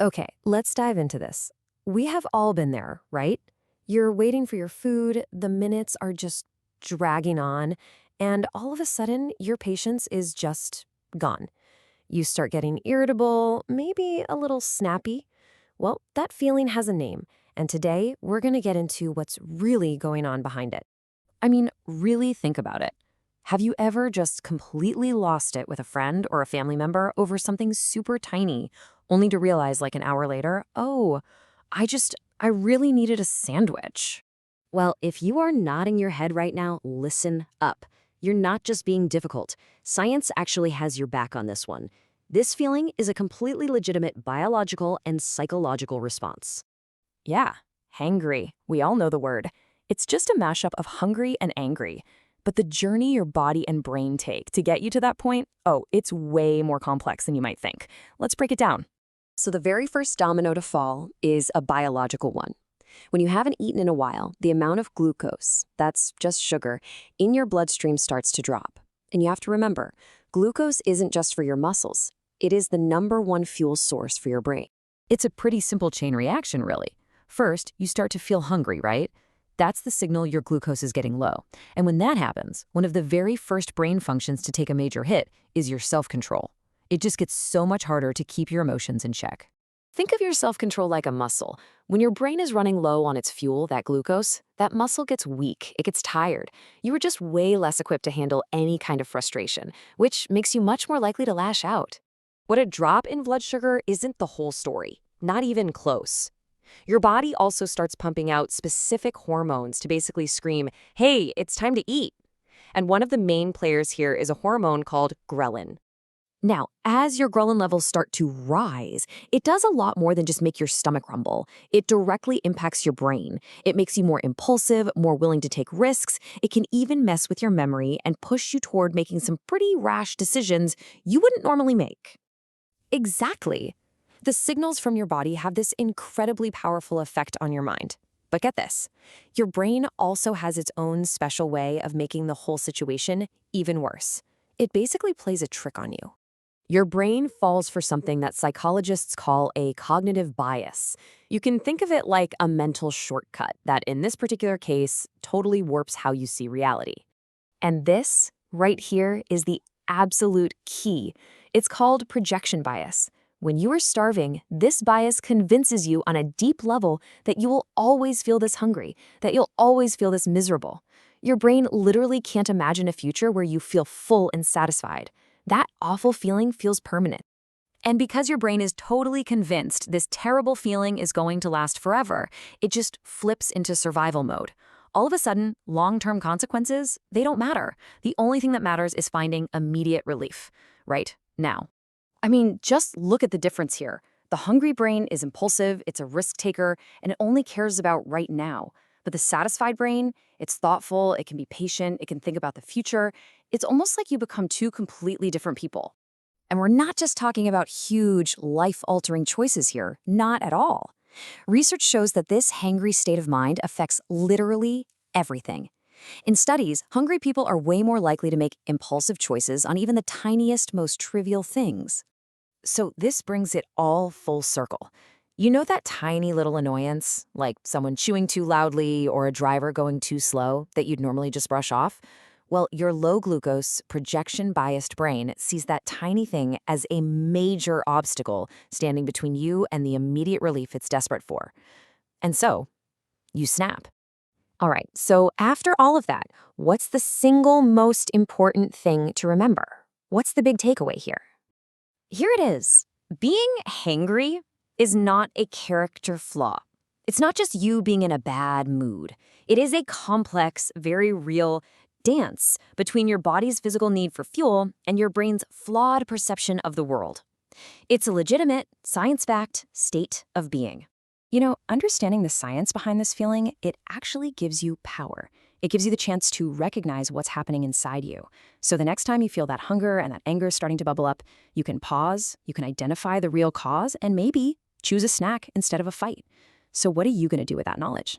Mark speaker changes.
Speaker 1: Okay, let's dive into this. We have all been there, right? You're waiting for your food, the minutes are just dragging on, and all of a sudden, your patience is just gone. You start getting irritable, maybe a little snappy. Well, that feeling has a name, and today we're going to get into what's really going on behind it. I mean, really think about it. Have you ever just completely lost it with a friend or a family member over something super tiny, only to realize like an hour later, oh, I really needed a sandwich?
Speaker 2: Well, if you are nodding your head right now, listen up. You're not just being difficult. Science actually has your back on this one. This feeling is a completely legitimate biological and psychological response.
Speaker 3: Yeah, hangry. We all know the word. It's just a mashup of hungry and angry. But the journey your body and brain take to get you to that point, oh, it's way more complex than you might think. Let's break it down.
Speaker 2: So the very first domino to fall is a biological one. When you haven't eaten in a while, the amount of glucose, that's just sugar, in your bloodstream starts to drop. And you have to remember, glucose isn't just for your muscles. It is the #1 fuel source for your brain.
Speaker 3: It's a pretty simple chain reaction, really. First, you start to feel hungry, right? That's the signal your glucose is getting low. And when that happens, one of the very first brain functions to take a major hit is your self-control. It just gets so much harder to keep your emotions in check.
Speaker 2: Think of your self-control like a muscle. When your brain is running low on its fuel, that glucose, that muscle gets weak, it gets tired. You are just way less equipped to handle any kind of frustration, which makes you much more likely to lash out. But a drop in blood sugar isn't the whole story, not even close. Your body also starts pumping out specific hormones to basically scream, hey, it's time to eat. And one of the main players here is a hormone called ghrelin. Now, as your ghrelin levels start to rise, it does a lot more than just make your stomach rumble. It directly impacts your brain. It makes you more impulsive, more willing to take risks. It can even mess with your memory and push you toward making some pretty rash decisions you wouldn't normally make.
Speaker 1: Exactly. The signals from your body have this incredibly powerful effect on your mind. But get this, your brain also has its own special way of making the whole situation even worse. It basically plays a trick on you. Your brain falls for something that psychologists call a cognitive bias. You can think of it like a mental shortcut that, in this particular case, totally warps how you see reality. And this, right here, is the absolute key. It's called projection bias. When you are starving, this bias convinces you on a deep level that you will always feel this hungry, that you'll always feel this miserable. Your brain literally can't imagine a future where you feel full and satisfied. That awful feeling feels permanent. And because your brain is totally convinced this terrible feeling is going to last forever, it just flips into survival mode. All of a sudden, long-term consequences, they don't matter. The only thing that matters is finding immediate relief, right now. I mean, just look at the difference here. The hungry brain is impulsive, it's a risk taker, and it only cares about right now. But the satisfied brain, it's thoughtful, it can be patient, it can think about the future. It's almost like you become two completely different people. And we're not just talking about huge, life-altering choices here, not at all. Research shows that this hangry state of mind affects literally everything. In studies, hungry people are way more likely to make impulsive choices on even the tiniest, most trivial things. So this brings it all full circle. You know that tiny little annoyance, like someone chewing too loudly or a driver going too slow, that you'd normally just brush off? Well, your low-glucose, projection-biased brain sees that tiny thing as a major obstacle standing between you and the immediate relief it's desperate for. And so, you snap. All right, so after all of that, what's the single most important thing to remember? What's the big takeaway here? Here it is. Being hangry is not a character flaw. It's not just you being in a bad mood. It is a complex, very real dance between your body's physical need for fuel and your brain's flawed perception of the world. It's a legitimate, science-backed state of being. You know, understanding the science behind this feeling, it actually gives you power. It gives you the chance to recognize what's happening inside you. So the next time you feel that hunger and that anger starting to bubble up, you can pause, you can identify the real cause, and maybe choose a snack instead of a fight. So what are you going to do with that knowledge?